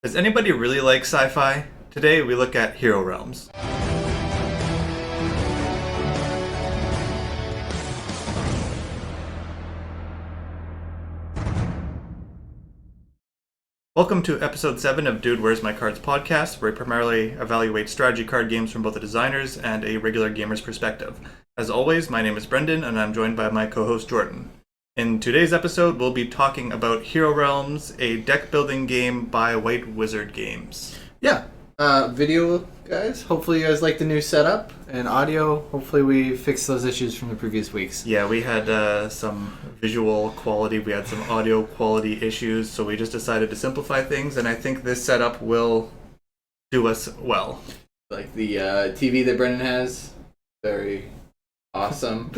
Does anybody really like sci-fi? Today we look at Hero Realms. Welcome to episode 7 of Dude, Where's My Cards podcast, where we primarily evaluate strategy card games from both a designer's and a regular gamer's perspective. As always, my name is Brendan, and I'm joined by my co-host Jordan. In today's episode, we'll be talking about Hero Realms, a deck-building game by White Wizard Games. Yeah. Video, guys. Hopefully you guys like the new setup. And audio, hopefully we fixed those issues from the previous weeks. Yeah, we had some visual quality, we had some audio quality issues, so we just decided to simplify things, and I think this setup will do us well. Like the TV that Brendan has. Very awesome.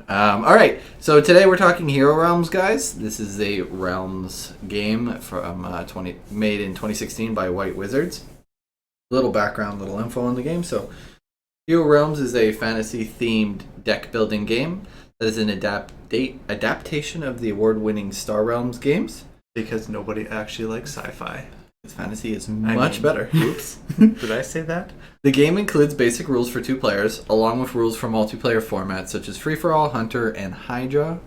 Alright, so today we're talking Hero Realms, guys. This is a Realms game from made in 2016 by White Wizards. Little background, little info on the game. So, Hero Realms is a fantasy-themed deck-building game that is an adaptation of the award-winning Star Realms games. Because nobody actually likes sci-fi. Fantasy is much better. Oops. Did I say that? The game includes basic rules for 2 players, along with rules for multiplayer formats such as Free-for-All, Hunter, and Hydra,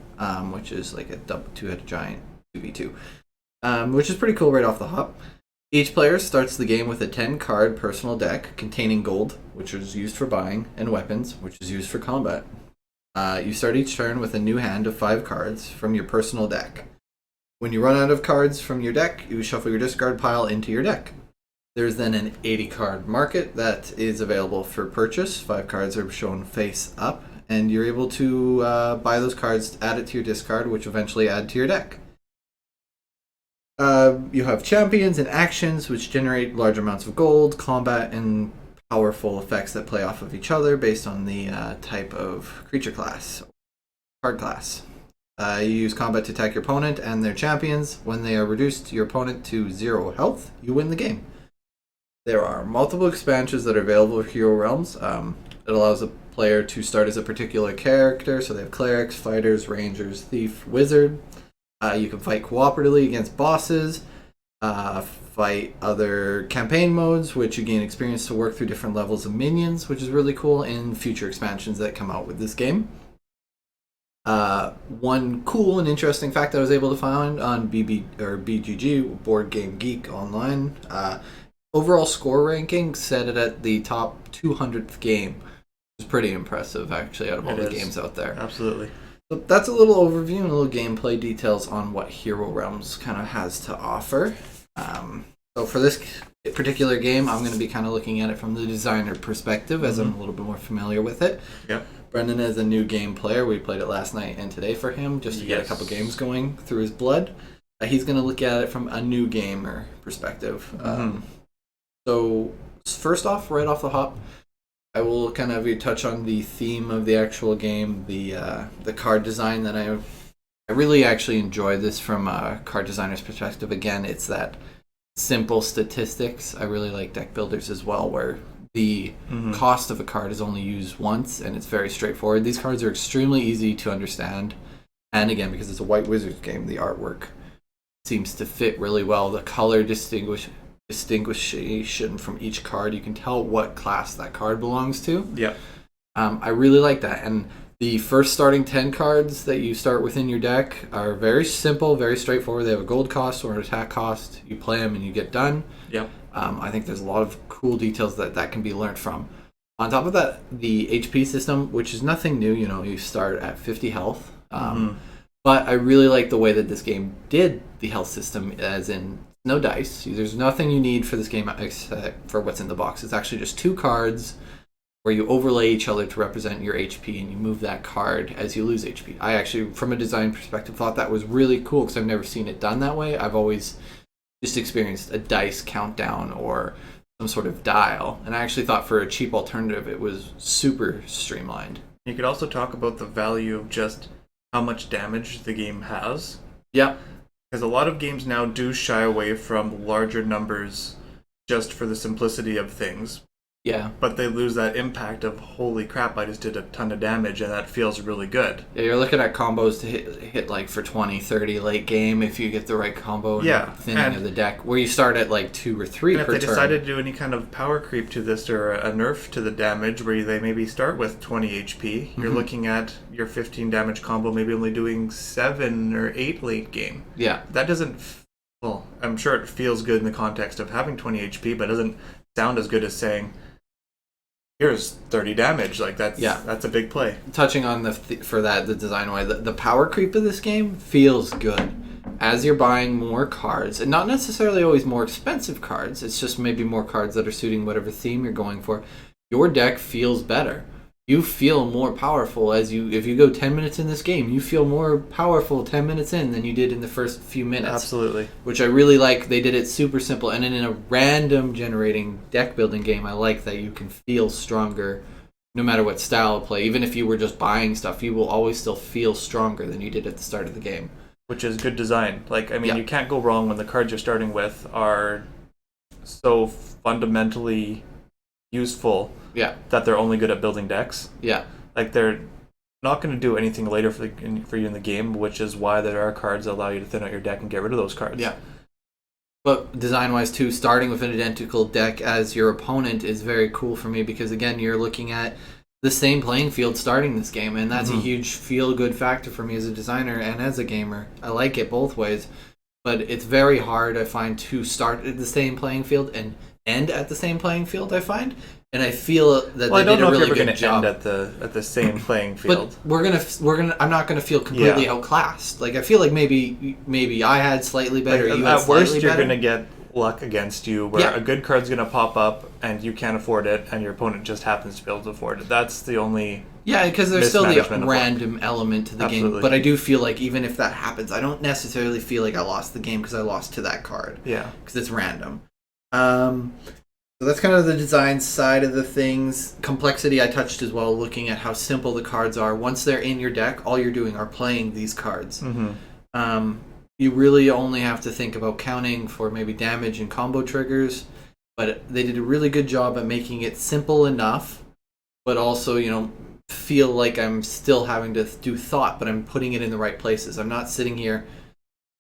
which is like a two-headed giant 2v2, which is pretty cool right off the hop. Each player starts the game with a 10-card personal deck containing gold, which is used for buying, and weapons, which is used for combat. You start each turn with a new hand of 5 cards from your personal deck. When you run out of cards from your deck, you shuffle your discard pile into your deck. There's then an 80-card market that is available for purchase. 5 cards are shown face up, and you're able to buy those cards, add it to your discard, which eventually add to your deck. You have champions and actions, which generate large amounts of gold, combat, and powerful effects that play off of each other based on the type of creature class, card class. You use combat to attack your opponent and their champions. When they are reduced your opponent to 0 health, you win the game. There are multiple expansions that are available for Hero Realms. It allows a player to start as a particular character, so they have clerics, fighters, rangers, thief, wizard. You can fight cooperatively against bosses, fight other campaign modes, which you gain experience to work through different levels of minions, which is really cool in future expansions that come out with this game. One cool and interesting fact I was able to find on BGG, Board Game Geek Online, overall score ranking set it at the top 200th game. It's pretty impressive, actually, out of all the games out there. Absolutely. So that's a little overview and a little gameplay details on what Hero Realms kind of has to offer. So for this particular game, I'm going to be kind of looking at it from the designer perspective, as I'm a little bit more familiar with it. Yep. Brendan is a new game player. We played it last night and today for him, just to get a couple games going through his blood. He's going to look at it from a new gamer perspective. So first off, right off the hop, I will kind of touch on the theme of the actual game, the card design that I really actually enjoy this from a card designer's perspective. Again, it's that simple statistics. I really like deck builders as well, where the cost of a card is only used once, and it's very straightforward. These cards are extremely easy to understand, and again, because it's a White Wizards game, the artwork seems to fit really well. The color distinguishation from each card, you can tell what class that card belongs to. Yeah. I really like that, and the first starting 10 cards that you start within your deck are very simple, very straightforward. They have a gold cost or an attack cost. You play them and you get done. Yep. I think there's a lot of cool details that can be learned from. On top of that, the HP system, which is nothing new, you start at 50 health. But I really like the way that this game did the health system, as in no dice. There's nothing you need for this game except for what's in the box. It's actually just 2 cards where you overlay each other to represent your HP, and you move that card as you lose HP. I actually, from a design perspective, thought that was really cool because I've never seen it done that way. I've always just experienced a dice countdown or some sort of dial, and I actually thought for a cheap alternative it was super streamlined. You could also talk about the value of just how much damage the game has. Yeah. Because a lot of games now do shy away from larger numbers just for the simplicity of things. Yeah. but they lose that impact of, holy crap, I just did a ton of damage, and that feels really good. Yeah, you're looking at combos to hit like for 20, 30 late game if you get the right combo and Yeah, thinning and of the deck, where you start at like 2 or 3 And if per they turn. decided to do any kind of power creep to this or a nerf to the damage where they maybe start with 20 HP, you're looking at your 15 damage combo maybe only doing 7 or 8 late game. Yeah. That doesn't, well, I'm sure it feels good in the context of having 20 HP, but it doesn't sound as good as saying, here's 30 damage. Like, that's a big play. Touching on the design way, the power creep of this game feels good. As you're buying more cards, and not necessarily always more expensive cards, it's just maybe more cards that are suiting whatever theme you're going for, your deck feels better. You feel more powerful if you go 10 minutes in this game, you feel more powerful 10 minutes in than you did in the first few minutes. Absolutely. Which I really like. They did it super simple, and in a random generating deck building game, I like that you can feel stronger no matter what style of play. Even if you were just buying stuff, you will always still feel stronger than you did at the start of the game. Which is good design. Like, I mean, you can't go wrong when the cards you're starting with are so fundamentally useful that they're only good at building decks. Yeah. Like, they're not going to do anything later for you in the game, which is why there are cards that allow you to thin out your deck and get rid of those cards. Yeah. But design-wise, too, starting with an identical deck as your opponent is very cool for me because, again, you're looking at the same playing field starting this game, and that's a huge feel-good factor for me as a designer and as a gamer. I like it both ways, but it's very hard, I find, to start at the same playing field and end at the same playing field, I find. And I feel that they did a really good job. I don't know if you're going to end at the same playing field. But I'm not gonna feel completely outclassed. Like, I feel like maybe I had slightly better. Like, you had at worst, you're better. going to get luck against you, where a good card's going to pop up and you can't afford it, and your opponent just happens to be able to afford it. That's the only because there's still the mismanagement of random element to the game. But I do feel like even if that happens, I don't necessarily feel like I lost the game because I lost to that card. Yeah, because it's random. So that's kind of the design side of the things. Complexity I touched as well, looking at how simple the cards are. Once they're in your deck, all you're doing are playing these cards. You really only have to think about counting for maybe damage and combo triggers, but they did a really good job at making it simple enough, but also, feel like I'm still having to do thought, but I'm putting it in the right places. I'm not sitting here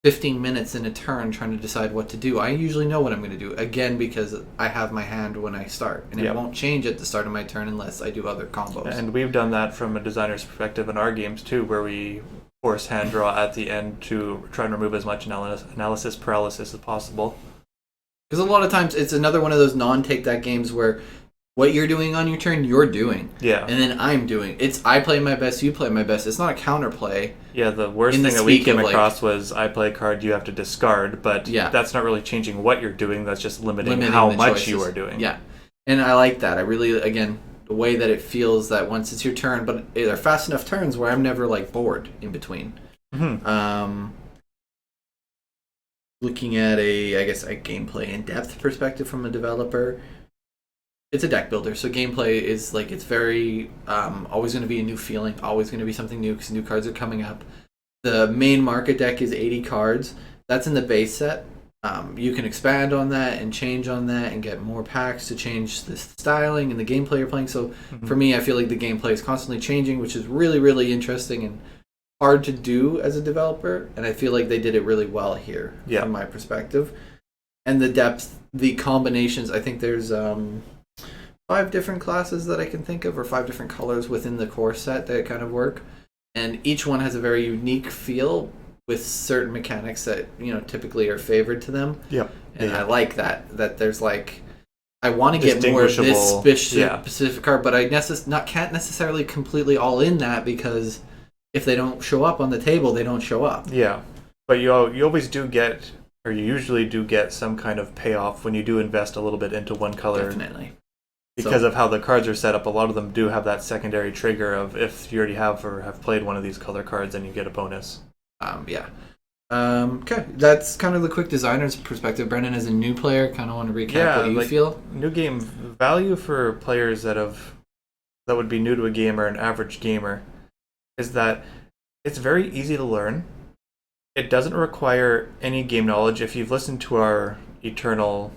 15 minutes in a turn trying to decide what to do. I usually know what I'm going to do, again, because I have my hand when I start, and it won't change at the start of my turn unless I do other combos. And we've done that from a designer's perspective in our games too, where we force hand draw at the end to try and remove as much analysis paralysis as possible. Because a lot of times it's another one of those non-take that games where what you're doing on your turn, you're doing. Yeah. And then I'm doing. It's I play my best, you play my best. It's not a counterplay. Yeah, the worst thing that we came across was I play a card you have to discard, but that's not really changing what you're doing, that's just limiting how much you are doing. Yeah. And I like that. I really, again, the way that it feels that once it's your turn, but they're fast enough turns where I'm never bored in between. Looking at a gameplay in depth perspective from a developer, it's a deck builder, so gameplay is it's very always going to be a new feeling, always going to be something new because new cards are coming up. The main market deck is 80 cards. That's in the base set. You can expand on that and change on that and get more packs to change the styling and the gameplay you're playing. So for me, I feel like the gameplay is constantly changing, which is really, really interesting and hard to do as a developer. And I feel like they did it really well here from my perspective. And the depth, the combinations, I think there's 5 different classes that I can think of, or 5 different colors within the core set that kind of work. And each one has a very unique feel with certain mechanics that typically are favored to them. I like that there's I want to get more of this specific card, but I can't necessarily completely all in that because if they don't show up on the table, they don't show up. Yeah, but you always do get, or you usually do get some kind of payoff when you do invest a little bit into one color. Definitely. Because of how the cards are set up, a lot of them do have that secondary trigger of if you already have or have played one of these color cards, then you get a bonus. Okay, that's kind of the quick designer's perspective. Brendan, as a new player, kind of want to recap what you feel. New game value for players that would be new to a game or an average gamer is that it's very easy to learn. It doesn't require any game knowledge. If you've listened to our Eternal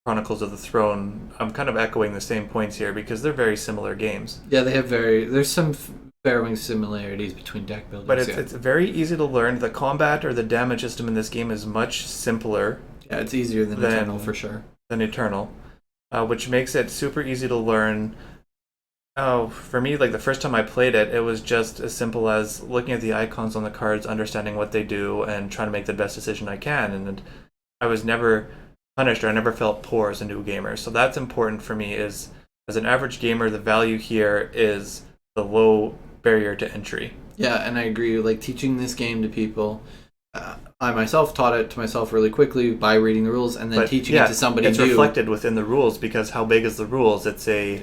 Chronicles of the Throne, I'm kind of echoing the same points here because they're very similar games. Yeah, they have there's some varying similarities between deck builders. But it's very easy to learn. The combat or the damage system in this game is much simpler. Yeah, it's easier than Eternal for sure. Than Eternal, which makes it super easy to learn. Oh, for me, like the first time I played it, it was just as simple as looking at the icons on the cards, understanding what they do, and trying to make the best decision I can. And I was never punished, or I never felt poor as a new gamer. So that's important for me. Is as an average gamer, the value here is the low barrier to entry. Yeah, and I agree. Like teaching this game to people, I myself taught it to myself really quickly by reading the rules, and then teaching it to somebody it's new. It's reflected within the rules because how big is the rules? It's a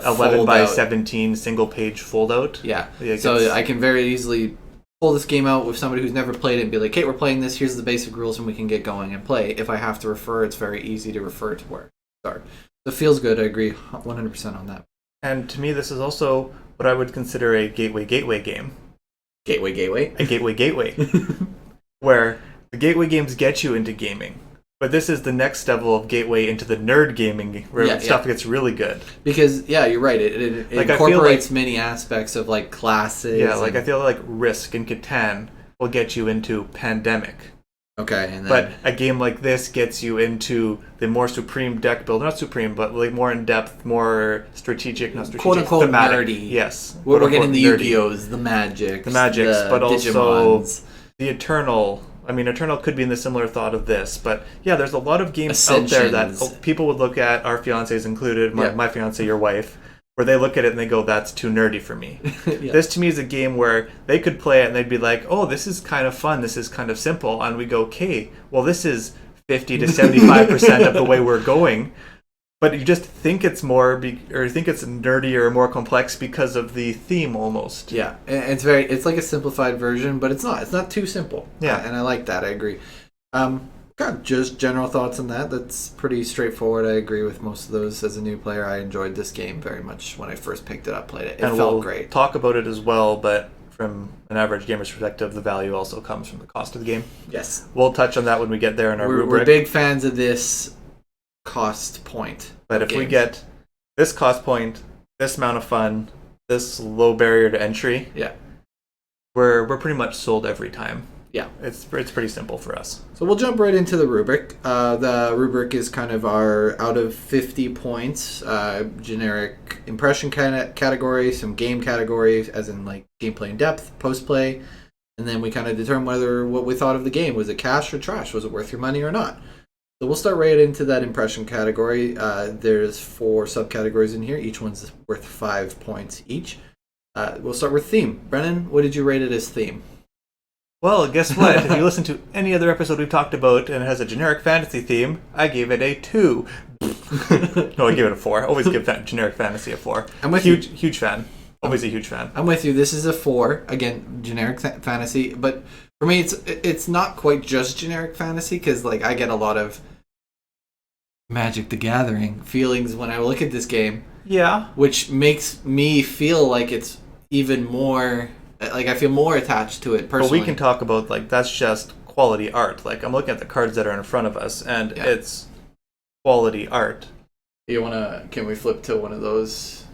11 by 17 single page fold out. Yeah, so I can very easily pull this game out with somebody who's never played it and be like, hey, we're playing this, here's the basic rules, and we can get going and play. If I have to refer, it's very easy to refer to where to start. So it feels good. I agree 100% on that. And to me, this is also what I would consider a gateway game. Gateway? A gateway. Where the gateway games get you into gaming. But this is the next level of gateway into the nerd gaming where stuff gets really good. Because, you're right. It like incorporates many aspects of like classes. Yeah, like I feel like Risk and Catan will get you into Pandemic. Okay. And then, but a game like this gets you into the more supreme deck builder. Not supreme, but like more in-depth, more strategic, not strategic. Quote-unquote thematic. Nerdy. Yes. We're getting the Yu-Gi-Ohs, the Magics. But Digimons. Also the Eternal. I mean, Eternal could be in the similar thought of this, but yeah, there's a lot of games out there that people would look at, our fiancés included, my fiancé, your wife, where they look at it and they go, that's too nerdy for me. This to me is a game where they could play it and they'd be like, oh, this is kind of fun, this is kind of simple, and we go, okay, well, this is 50 to 75% of the way we're going. But you just think it's more, or think it's nerdier or more complex because of the theme almost. Yeah, it's like a simplified version, but it's not. It's not too simple. Yeah, and I like that. I agree. Got just general thoughts on that. That's pretty straightforward. I agree with most of those. As a new player, I enjoyed this game very much when I first picked it up, played it. It felt great. Talk about it as well, but from an average gamer's perspective, the value also comes from the cost of the game. Yes. We'll touch on that when we get there in our rubric. We're big fans of this cost point. But if we get this cost point, this amount of fun, this low barrier to entry, we're pretty much sold every time. Yeah, it's pretty simple for us. So we'll jump right into the rubric. The rubric is kind of our out of 50 points, generic impression category, some game categories, as in like gameplay in depth, post play, and then we kind of determine what we thought of the game. Was it cash or trash? Was it worth your money or not? So we'll start right into that impression category. There's 4 subcategories in here. Each one's worth 5 points each. We'll start with theme. Brennan, what did you rate it as theme? Well, guess what? If you listen to any other episode we've talked about and it has a generic fantasy theme, I gave it a 2. No, I gave it a 4. Always give generic fantasy a 4. I'm with huge fan. Always a huge fan. I'm with you. This is a 4. Again, generic fantasy. But for me, it's not quite just generic fantasy because like I get a lot of Magic the Gathering feelings when I look at this game. Yeah. Which makes me feel like it's even more... Like, I feel more attached to it, personally. But we can talk about, like, that's just quality art. Like, I'm looking at the cards that are in front of us, and it's quality art. You want to... Can we flip to one of those?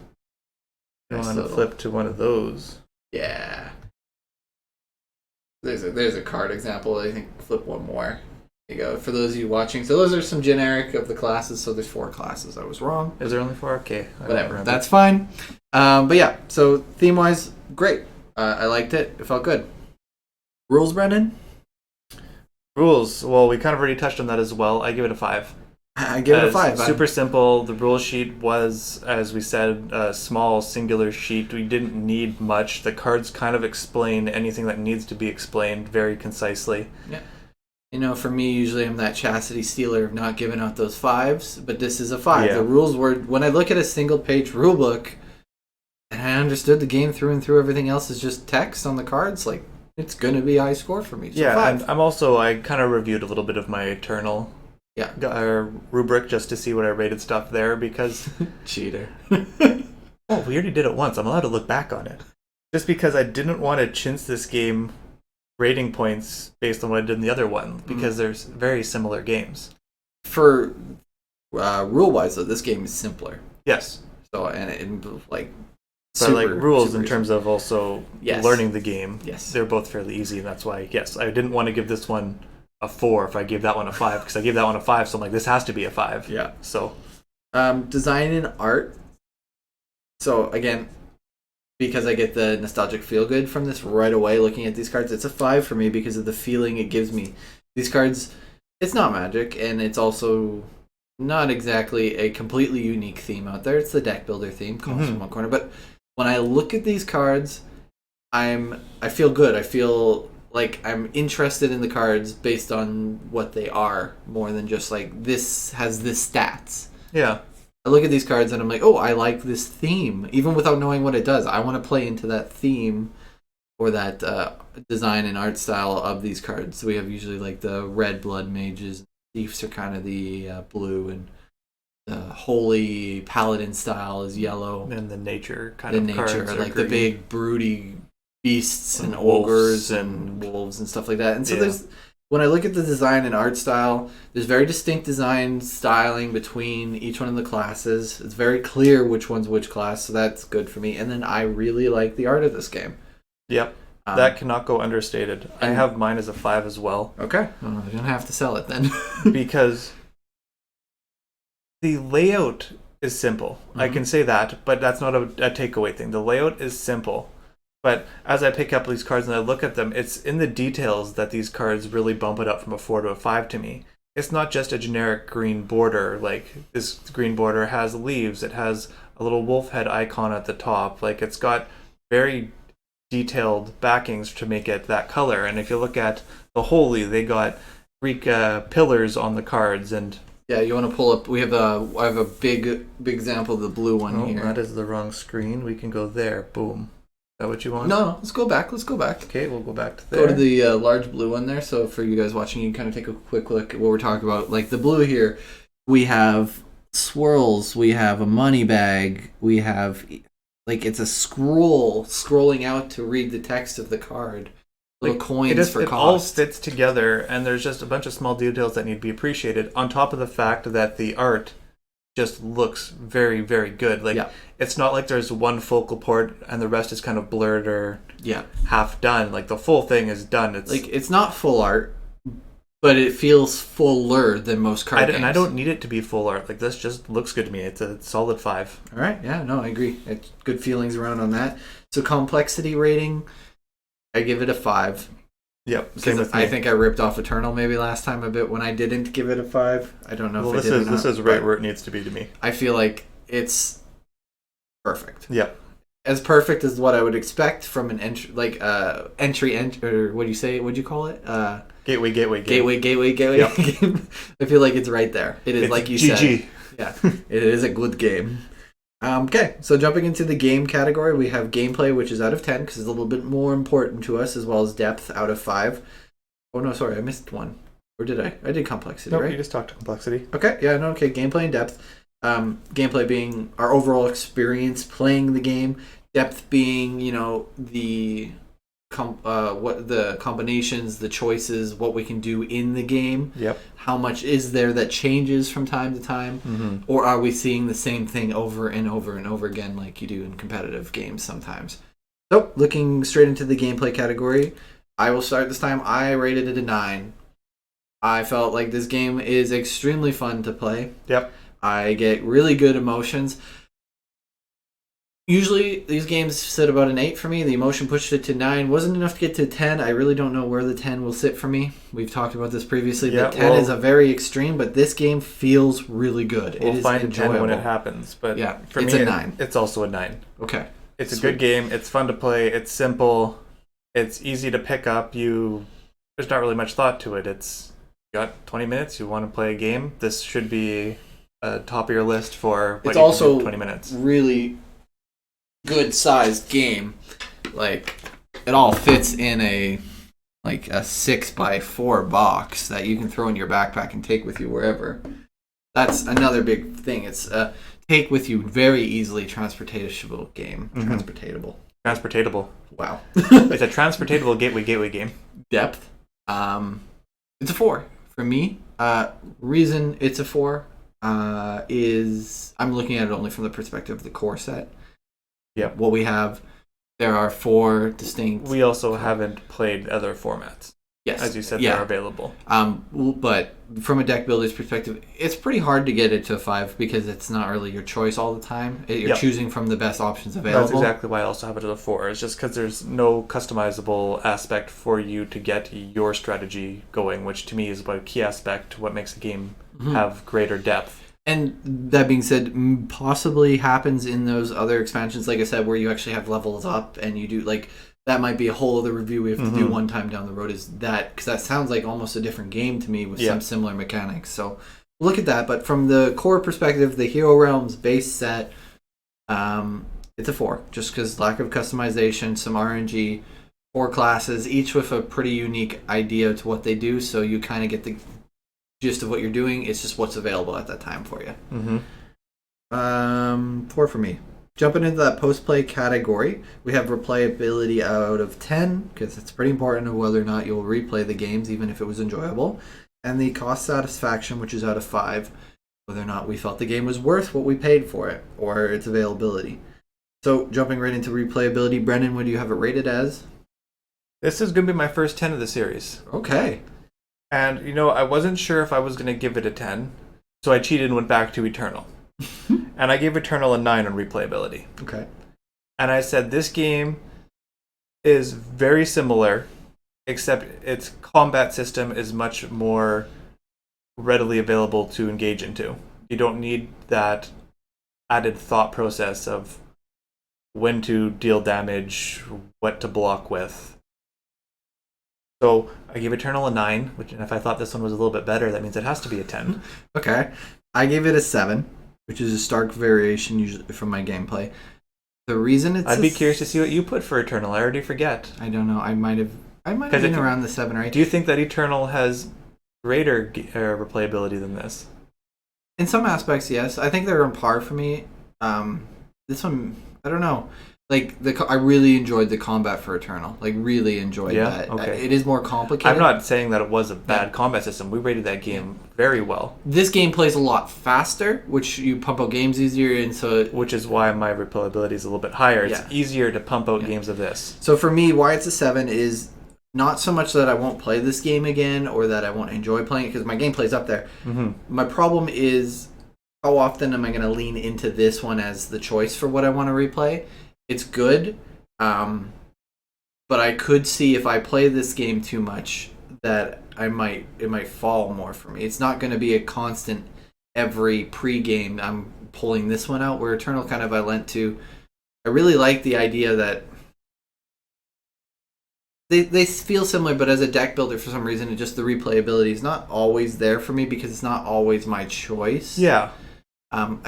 You want to flip to one of those? Yeah. There's a card example. I think flip one more. There you go. For those of you watching. So those are some generic of the classes. So there's 4 classes. I was wrong. Is there only 4? Okay. Whatever. That's fine. But yeah, so theme-wise, great. I liked it. It felt good. Rules, Brendan? Rules. Well, we kind of already touched on that as well. I give it a 5. I give it a 5. Super simple. The rule sheet was, as we said, a small, singular sheet. We didn't need much. The cards kind of explain anything that needs to be explained very concisely. Yeah. You know, for me, usually I'm that chastity stealer of not giving out those 5s, but this is a 5. Yeah. The rules were... When I look at a single-page rule book... And I understood the game through and through. Everything else is just text on the cards. Like, it's going to be a high score for me. So yeah, 5. and I kind of reviewed a little bit of my Eternal rubric just to see what I rated stuff there because... Cheater. Oh, we already did it once. I'm allowed to look back on it. Just because I didn't want to chintz this game rating points based on what I did in the other one because there's very similar games. For Rule wise, though, this game is simpler. Yes. So and like. But like rules in terms of also learning the game, they're both fairly easy, and that's why I didn't want to give this one a 4 if I gave that one a 5, because I gave that one a 5, so I'm like, this has to be a 5. Yeah. So, design and art. So again, because I get the nostalgic feel good from this right away, looking at these cards, it's a 5 for me because of the feeling it gives me. These cards, it's not Magic, and it's also not exactly a completely unique theme out there. It's the deck builder theme, comes from one corner, but when I look at these cards, I feel good. I feel like I'm interested in the cards based on what they are, more than just like this has this stats. Yeah. I look at these cards and I'm like, oh, I like this theme, even without knowing what it does. I want to play into that theme or that design and art style of these cards. So we have usually like the red blood mages, thieves are kind of the blue, and the holy paladin style is yellow, and the nature kind of cards are like green. the big broody beasts and ogres and wolves and stuff like that. And so there's, when I look at the design and art style, there's very distinct design styling between each one of the classes. It's very clear which one's which class, so that's good for me. And then I really like the art of this game. Yep. That cannot go understated. I have mine as a 5 as well. Okay. Well, I'm going to have to sell it then. Because the layout is simple. I can say that, but that's not a takeaway thing. The layout is simple. But as I pick up these cards and I look at them, it's in the details that these cards really bump it up from a 4 to a 5 to me. It's not just a generic green border. Like, this green border has leaves. It has a little wolf head icon at the top. Like, it's got very detailed backings to make it that color. And if you look at the Holy, they got Greek pillars on the cards. And yeah, you want to pull up, I have a big example of the blue one here. That is the wrong screen. We can go there. Boom. Is that what you want? No, let's go back. Okay, we'll go back to there. Go to the large blue one there. So for you guys watching, you can kind of take a quick look at what we're talking about. Like the blue here, we have swirls, we have a money bag, we have, like, it's a scrolling out to read the text of the card. Little coins for cost. It all fits together, and there's just a bunch of small details that need to be appreciated, on top of the fact that the art just looks very, very good. Like, it's not like there's one focal point and the rest is kind of blurred or half done. Like, the full thing is done. It's not full art, but it feels fuller than most card games. And I don't need it to be full art. Like, this just looks good to me. It's a solid 5. All right. Yeah, no, I agree. It's good feelings around on that. So complexity rating, I give it a 5. Yep, same with me. I think I ripped off Eternal maybe last time a bit when I didn't give it a 5. I don't know if I did or not. This is right where it needs to be to me. I feel like it's perfect. Yep. As perfect as what I would expect from an entry, like entry, or what do you say? What'd you call it? Gateway game. Gateway Yep. game. I feel like it's right there. It is, it's like you GG. said. Yeah, it is a good game. Okay, so jumping into the game category, we have gameplay, which is out of 10 because it's a little bit more important to us, as well as depth, out of 5. Oh no, sorry, I missed one. Or did I? I did complexity, right? You just talked to complexity. Okay, yeah, no, okay. Gameplay and depth. Gameplay being our overall experience playing the game. Depth being, the what the combinations, the choices, what we can do in the game. Yep. How much is there that changes from time to time, or are we seeing the same thing over and over and over again, like you do in competitive games sometimes? So, looking straight into the gameplay category, I will start this time. I rated it a 9. I felt like this game is extremely fun to play. Yep. I get really good emotions. Usually, these games sit about an 8 for me. The emotion pushed it to 9. Wasn't enough to get to 10. I really don't know where the 10 will sit for me. We've talked about this previously. The 10 is a very extreme, but this game feels really good. We'll find a 10 when it happens. But yeah, for it's me, a 9. It's also a 9. Okay. It's a good game. It's fun to play. It's simple. It's easy to pick up. There's not really much thought to it. It's you got 20 minutes. You want to play a game. This should be top of your list for what it's you also can do in 20 minutes. Really good sized game. Like, it all fits in a 6x4 box that you can throw in your backpack and take with you wherever. That's another big thing. It's a take with you very easily transportatable game. Transportatable. Wow. It's a transportatable gateway game. Depth. It's a 4 for me. Reason it's a 4. is I'm looking at it only from the perspective of the core set. Yeah. What we have, there are 4 distinct. We also haven't played other formats. Yes. As you said, they're available. But from a deck builder's perspective, it's pretty hard to get it to 5 because it's not really your choice all the time. You're choosing from the best options available. That's exactly why I also have it at a 4. It's just because there's no customizable aspect for you to get your strategy going, which to me is a key aspect to what makes a game have greater depth. And that being said, possibly happens in those other expansions, like I said, where you actually have levels up and you do like... That might be a whole other review we have to do one time down the road. Is that because that sounds like almost a different game to me with some similar mechanics. So look at that. But from the core perspective, the Hero Realms base set, it's a 4. Just because lack of customization, some RNG, 4 classes, each with a pretty unique idea to what they do. So you kind of get the gist of what you're doing. It's just what's available at that time for you. 4 for me. Jumping into that post-play category, we have replayability out of 10, because it's pretty important of whether or not you'll replay the games, even if it was enjoyable. And the cost satisfaction, which is out of 5, whether or not we felt the game was worth what we paid for it, or its availability. So, jumping right into replayability, Brendan, what do you have it rated as? This is going to be my first 10 of the series. Okay. And, I wasn't sure if I was going to give it a 10, so I cheated and went back to Eternal. And I gave Eternal a 9 on replayability. Okay. And I said this game is very similar, except its combat system is much more readily available to engage into. You don't need that added thought process of when to deal damage, what to block with. So I gave Eternal a 9, and if I thought this one was a little bit better, that means it has to be a 10. Okay. I gave it a 7. Which is a stark variation usually from my gameplay. The reason it's I'd be curious to see what you put for Eternal. I already forget. I don't know. I might have been around the 7 or 8. Do you think that Eternal has greater replayability than this? In some aspects, yes. I think they're on par for me. This one, I don't know. Like I really enjoyed the combat for Eternal. Like really enjoyed that. Okay. It is more complicated. I'm not saying that it was a bad combat system. We rated that game very well. This game plays a lot faster, which you pump out games easier, and so which is why my replayability is a little bit higher. It's easier to pump out games of this. So for me, why it's a 7 is not so much that I won't play this game again or that I won't enjoy playing it because my gameplay's up there. My problem is how often am I going to lean into this one as the choice for what I want to replay? It's good, but I could see if I play this game too much that it might fall more for me. It's not going to be a constant every pre-game I'm pulling this one out, where Eternal kind of I really like the idea that they feel similar, but as a deck builder for some reason, the replayability is not always there for me because it's not always my choice. Yeah.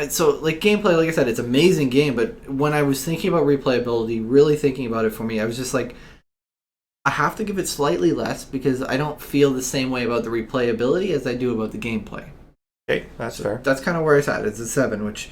So like gameplay, like I said, it's an amazing game, but when I was thinking about replayability, really thinking about it for me, I was just like, I have to give it slightly less because I don't feel the same way about the replayability as I do about the gameplay. Okay, that's fair. That's kind of where it's at. It's a 7, which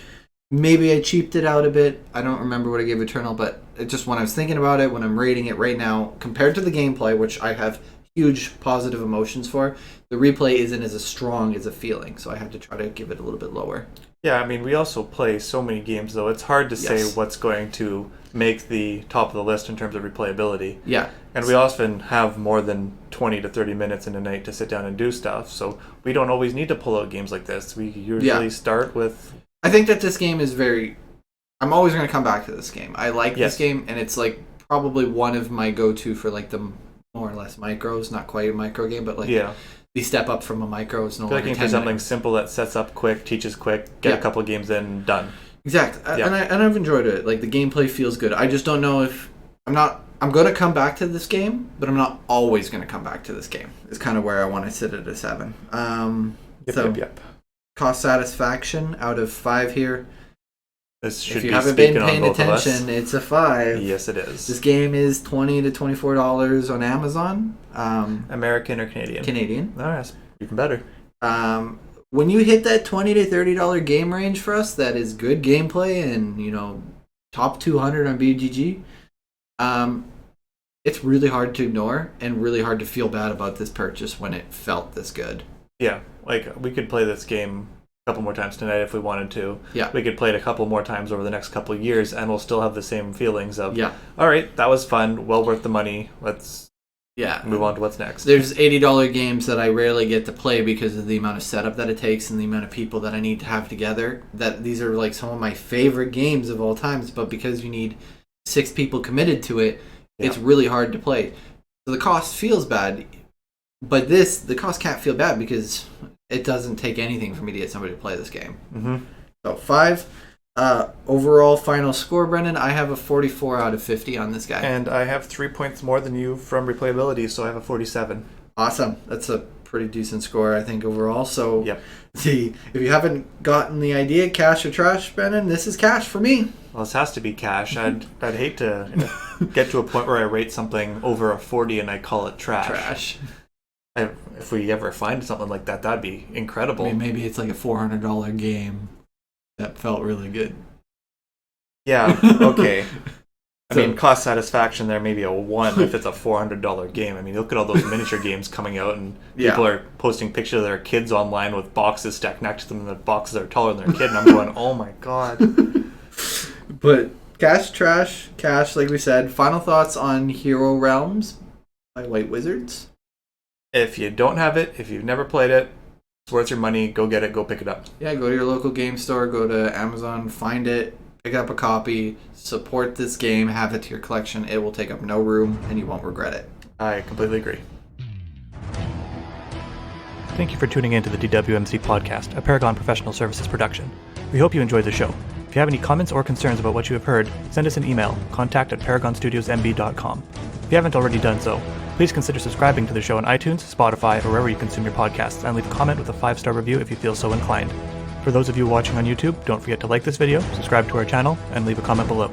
maybe I cheaped it out a bit. I don't remember what I gave Eternal, but it just when I was thinking about it, when I'm rating it right now, compared to the gameplay, which I have huge positive emotions for, the replay isn't as strong as a feeling, so I had to try to give it a little bit lower. Yeah, I mean, we also play so many games, though. It's hard to say what's going to make the top of the list in terms of replayability. Yeah. And we often have more than 20 to 30 minutes in a night to sit down and do stuff, so we don't always need to pull out games like this. We usually start with... I think that this game is very... I'm always going to come back to this game. I like this game, and it's like probably one of my go-to for like the more or less micros. Not quite a micro game, but like... The step up from a micro is no longer 10 looking for something simple that sets up quick, teaches quick, get a couple of games in, done. Exactly. And I've enjoyed it. Like the gameplay feels good. I just don't know if I'm going to come back to this game, but I'm not always going to come back to this game. It's kind of where I want to sit at a 7. Yep. Cost satisfaction out of 5 here. This should if you be haven't been speaking paying on both attention, it's a 5. Yes, it is. This game is $20 to $24 on Amazon. American or Canadian? Canadian. Oh, that's even better. When you hit that $20 to $30 game range for us, that is good gameplay and top 200 on BGG. It's really hard to ignore and really hard to feel bad about this purchase when it felt this good. Yeah, like we could play this game couple more times tonight if we wanted to. Yeah. We could play it a couple more times over the next couple of years, and we'll still have the same feelings of, Yeah. all right, that was fun, well worth the money. Let's move on to what's next. There's $80 games that I rarely get to play because of the amount of setup that it takes and the amount of people that I need to have together. That these are like some of my favorite games of all times, but because you need 6 people committed to it, it's really hard to play. So the cost feels bad, but the cost can't feel bad because it doesn't take anything for me to get somebody to play this game. Mm-hmm. So 5. Overall final score, Brendan, I have a 44 out of 50 on this guy. And I have 3 points more than you from replayability, so I have a 47. Awesome. That's a pretty decent score, I think, overall. So yep. If you haven't gotten the idea, cash or trash, Brendan, this is cash for me. Well, this has to be cash. I'd hate to get to a point where I rate something over a 40 and I call it trash. If we ever find something like that, that'd be incredible. I mean, maybe it's like a $400 game that felt really good. Yeah, okay. I mean, cost satisfaction there, maybe a 1 if it's a $400 game. I mean, look at all those miniature games coming out, and people are posting pictures of their kids online with boxes stacked next to them, and the boxes are taller than their kid, and I'm going, oh my god. But cash, trash, cash, like we said. Final thoughts on Hero Realms by White Wizards? If you don't have it, if you've never played it, it's worth your money. Go get it. Go pick it up. Yeah, go to your local game store. Go to Amazon. Find it. Pick up a copy. Support this game. Have it to your collection. It will take up no room, and you won't regret it. I completely agree. Thank you for tuning in to the DWMC podcast, a Paragon Professional Services production. We hope you enjoyed the show. If you have any comments or concerns about what you have heard, send us an email, contact@paragonstudiosmb.com. If you haven't already done so, please consider subscribing to the show on iTunes, Spotify, or wherever you consume your podcasts, and leave a comment with a 5-star review if you feel so inclined. For those of you watching on YouTube, don't forget to like this video, subscribe to our channel, and leave a comment below.